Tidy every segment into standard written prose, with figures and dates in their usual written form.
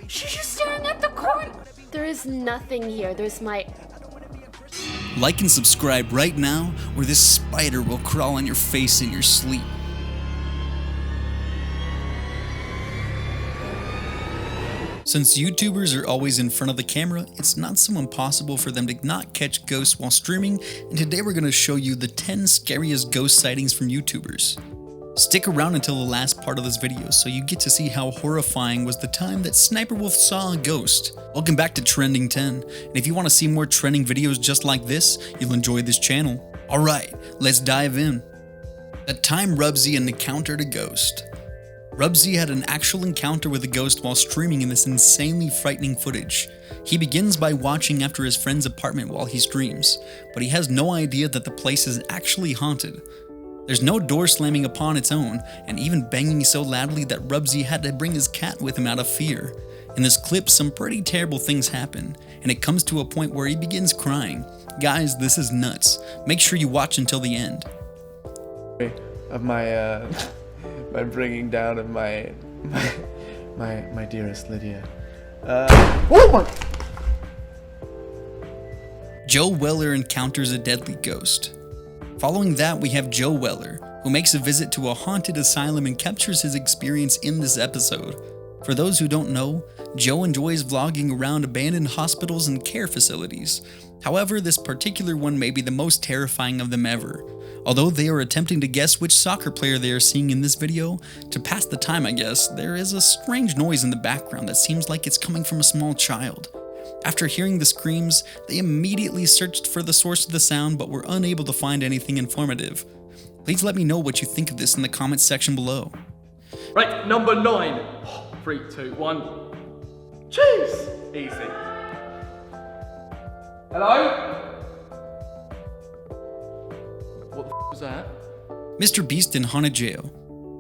She's just staring at the corner. There is nothing here. There's my... Like and subscribe right now, or this spider will crawl on your face in your sleep. Since YouTubers are always in front of the camera, it's not so impossible for them to not catch ghosts while streaming, and today we're going to show you the 10 scariest ghost sightings from YouTubers. Stick around until the last part of this video so you get to see how horrifying was the time that SniperWolf saw a ghost. Welcome back to Trending 10, and if you want to see more trending videos just like this, you'll enjoy this channel. Alright, let's dive in. The time Rubzi encountered a ghost. Rubzi had an actual encounter with a ghost while streaming in this insanely frightening footage. He begins by watching after his friend's apartment while he streams, but he has no idea that the place is actually haunted. There's no door slamming upon its own, and even banging so loudly that Rubzi had to bring his cat with him out of fear. In this clip, some pretty terrible things happen, and it comes to a point where he begins crying. Guys, this is nuts. Make sure you watch until the end. Of my my bringing down of my dearest Lydia. Oh my! Joe Weller encounters a deadly ghost. Following that, we have Joe Weller, who makes a visit to a haunted asylum and captures his experience in this episode. For those who don't know, Joe enjoys vlogging around abandoned hospitals and care facilities. However, this particular one may be the most terrifying of them ever. Although they are attempting to guess which soccer player they are seeing in this video, to pass the time I guess, there is a strange noise in the background that seems like it's coming from a small child. After hearing the screams, they immediately searched for the source of the sound but were unable to find anything informative. Please let me know what you think of this in the comments section below. Right, number 9. 3, 2, 1. Cheese! Easy. Hello? What the f was that? Mr. Beast in haunted jail.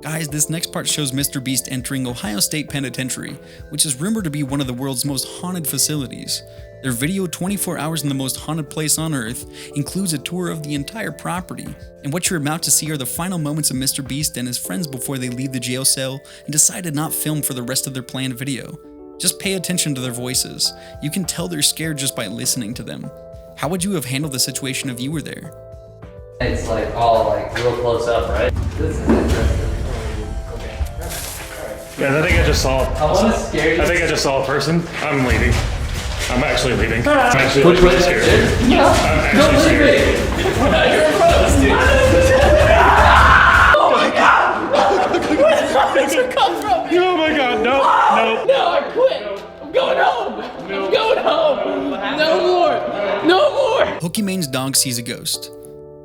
Guys, this next part shows Mr. Beast entering Ohio State Penitentiary, which is rumored to be one of the world's most haunted facilities. Their video 24 hours in the most haunted place on earth includes a tour of the entire property, and what you're about to see are the final moments of Mr. Beast and his friends before they leave the jail cell and decide to not film for the rest of their planned video. Just pay attention to their voices. You can tell they're scared just by listening to them. How would you have handled the situation if you were there? It's like all like real close up, right? This is interesting. Yeah, I think I just saw. I think I just saw a person. I'm leaving. I'm actually leaving. I'm actually Which way? scared. Yeah. I'm actually scared. You're in front of us, dude. Oh my god! Where did you come from? Oh my god, no, no. No, I quit. I'm going home. I'm going home. No more. No more. Pokemon's dog sees a ghost.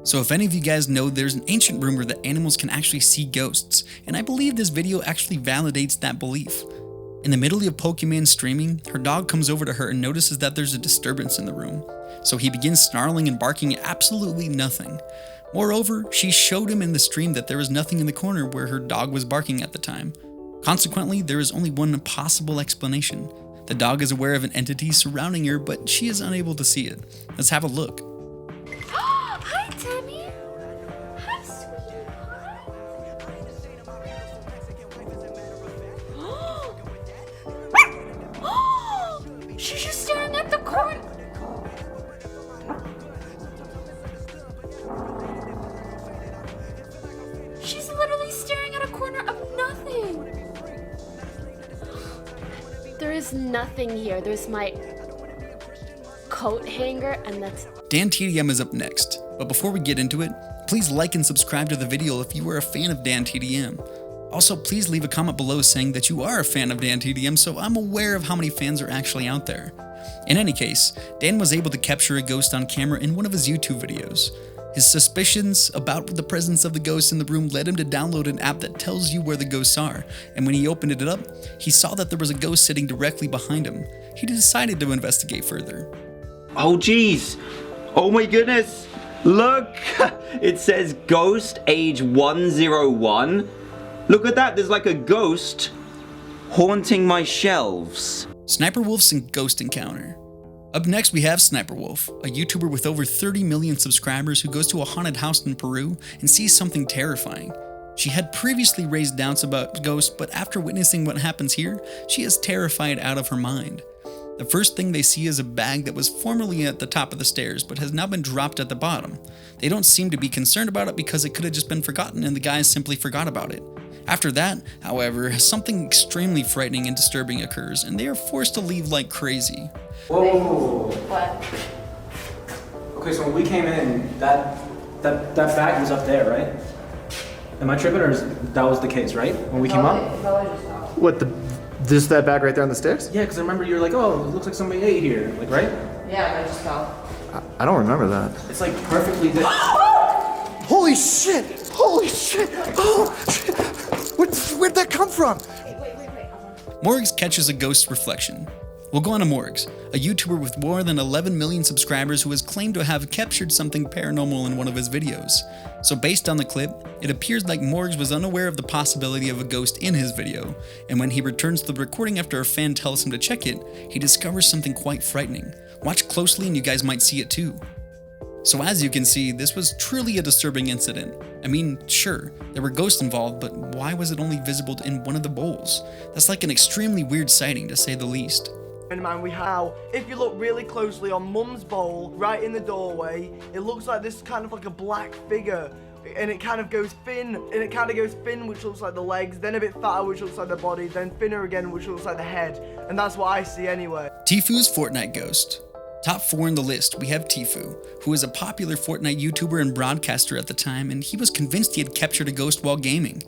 So if any of you guys know, there's an ancient rumor that animals can actually see ghosts, and I believe this video actually validates that belief. In the middle of Pokemon streaming, her dog comes over to her and notices that there's a disturbance in the room. So he begins snarling and barking at absolutely nothing. Moreover, she showed him in the stream that there was nothing in the corner where her dog was barking at the time. Consequently, there is only one possible explanation. The dog is aware of an entity surrounding her, but she is unable to see it. Let's have a look. Hi, Tammy. Hi, sweetie pie. She's just staring at the corner. She's literally staring at a corner of nothing. There is nothing here. There's my coat hanger, and that's... Dantdm is up next, but before we get into it, please like and subscribe to the video if you are a fan of Dantdm. Also, please leave a comment below saying that you are a fan of Dantdm so I'm aware of how many fans are actually out there. In any case, Dan was able to capture a ghost on camera in one of his YouTube videos. His suspicions about the presence of the ghost in the room led him to download an app that tells you where the ghosts are, and when he opened it up, he saw that there was a ghost sitting directly behind him. He decided to investigate further. Oh geez, oh my goodness, look, it says ghost age 101. Look at that, there's like a ghost haunting my shelves. SniperWolf's ghost encounter. Up next we have SniperWolf, a YouTuber with over 30 million subscribers who goes to a haunted house in Peru and sees something terrifying. She had previously raised doubts about ghosts, but after witnessing what happens here, she is terrified out of her mind. The first thing they see is a bag that was formerly at the top of the stairs, but has now been dropped at the bottom. They don't seem to be concerned about it because it could have just been forgotten and the guys simply forgot about it. After that, however, something extremely frightening and disturbing occurs, and they are forced to leave like crazy. Whoa. What? Okay, so when we came in, that bag was up there, right? Am I tripping, or that was the case, right? When we came up? What, just that bag right there on the stairs? Yeah, because I remember you were like, oh, it looks like somebody ate here, like, right? Yeah, I just fell. I don't remember that. It's like perfectly there. Holy shit! Holy shit! Oh, shit. Where'd that come from? Morgz catches a ghost's reflection. We'll go on to Morgz, a YouTuber with more than 11 million subscribers who has claimed to have captured something paranormal in one of his videos. So based on the clip, it appears like Morgz was unaware of the possibility of a ghost in his video, and when he returns to the recording after a fan tells him to check it, he discovers something quite frightening. Watch closely and you guys might see it too. So as you can see, this was truly a disturbing incident. I mean, sure, there were ghosts involved, but why was it only visible in one of the bowls? That's like an extremely weird sighting to say the least. And man, we have, if you look really closely on Mum's bowl, right in the doorway, it looks like this kind of like a black figure. And it kind of goes thin, which looks like the legs, then a bit fatter, which looks like the body, then thinner again, which looks like the head. And that's what I see anyway. Tfu's Fortnite ghost. Top 4 in the list, we have Tfu, who was a popular Fortnite YouTuber and broadcaster at the time, and he was convinced he had captured a ghost while gaming.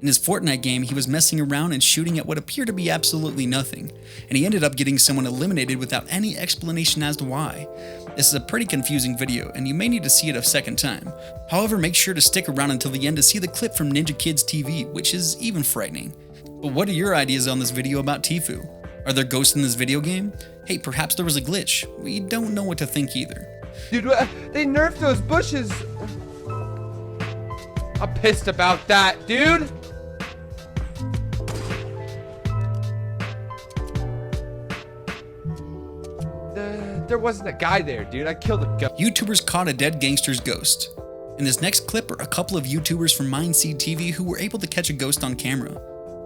In his Fortnite game, he was messing around and shooting at what appeared to be absolutely nothing, and he ended up getting someone eliminated without any explanation as to why. This is a pretty confusing video, and you may need to see it a second time. However, make sure to stick around until the end to see the clip from Ninja Kidz TV, which is even frightening. But what are your ideas on this video about Tfu? Are there ghosts in this video game? Hey, perhaps there was a glitch. We don't know what to think either. Dude, they nerfed those bushes. I'm pissed about that, dude. There wasn't a guy there, dude. I killed a ghost. YouTubers caught a dead gangster's ghost. In this next clip are a couple of YouTubers from Mindseed TV who were able to catch a ghost on camera.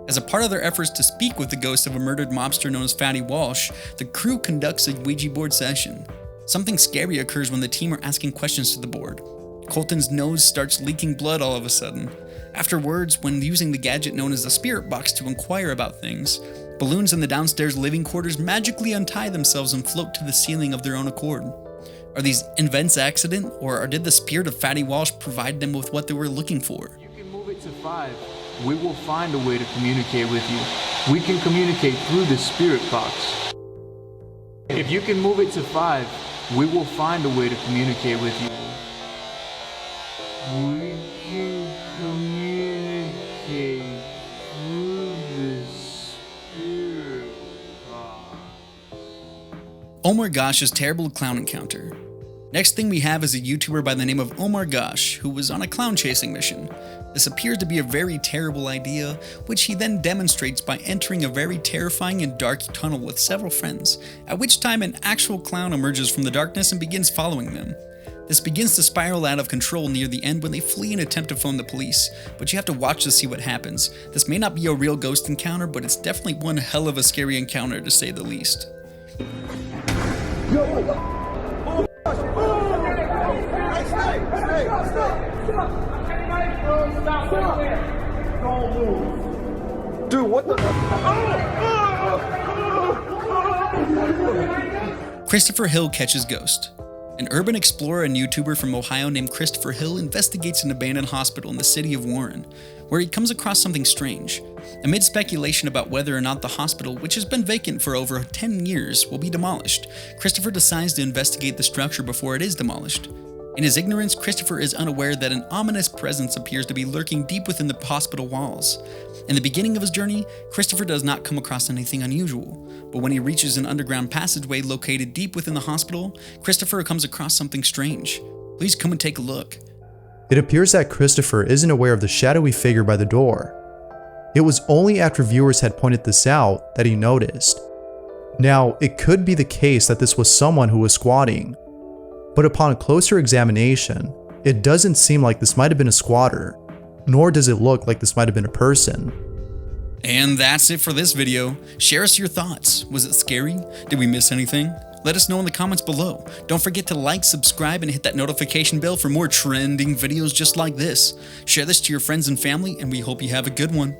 As a part of their efforts to speak with the ghost of a murdered mobster known as Fatty Walsh, the crew conducts a Ouija board session. Something scary occurs when the team are asking questions to the board. Colton's nose starts leaking blood all of a sudden. Afterwards, when using the gadget known as the spirit box to inquire about things, balloons in the downstairs living quarters magically untie themselves and float to the ceiling of their own accord. Are these events accident, or did the spirit of Fatty Walsh provide them with what they were looking for? You can move it to 5. We will find a way to communicate with you. We can communicate through the spirit box. If you can move it to 5, we will find a way to communicate with you. We can communicate through the spirit box. Omar Gosh's terrible clown encounter. Next thing we have is a YouTuber by the name of Omar Gosh, who was on a clown chasing mission. This appears to be a very terrible idea, which he then demonstrates by entering a very terrifying and dark tunnel with several friends, at which time an actual clown emerges from the darkness and begins following them. This begins to spiral out of control near the end when they flee and attempt to phone the police, but you have to watch to see what happens. This may not be a real ghost encounter, but it's definitely one hell of a scary encounter to say the least. Dude, what the? Christopher Hill catches ghost. An urban explorer and YouTuber from Ohio named Christopher Hill investigates an abandoned hospital in the city of Warren, where he comes across something strange. Amid speculation about whether or not the hospital, which has been vacant for over 10 years, will be demolished, Christopher decides to investigate the structure before it is demolished. In his ignorance, Christopher is unaware that an ominous presence appears to be lurking deep within the hospital walls. In the beginning of his journey, Christopher does not come across anything unusual, but when he reaches an underground passageway located deep within the hospital, Christopher comes across something strange. Please come and take a look. It appears that Christopher isn't aware of the shadowy figure by the door. It was only after viewers had pointed this out that he noticed. Now, it could be the case that this was someone who was squatting, but upon closer examination, it doesn't seem like this might have been a squatter. nor does it look like this might have been a person. And that's it for this video. Share us your thoughts. Was it scary? Did we miss anything? Let us know in the comments below. Don't forget to like, subscribe, and hit that notification bell for more trending videos just like this. Share this to your friends and family, and we hope you have a good one.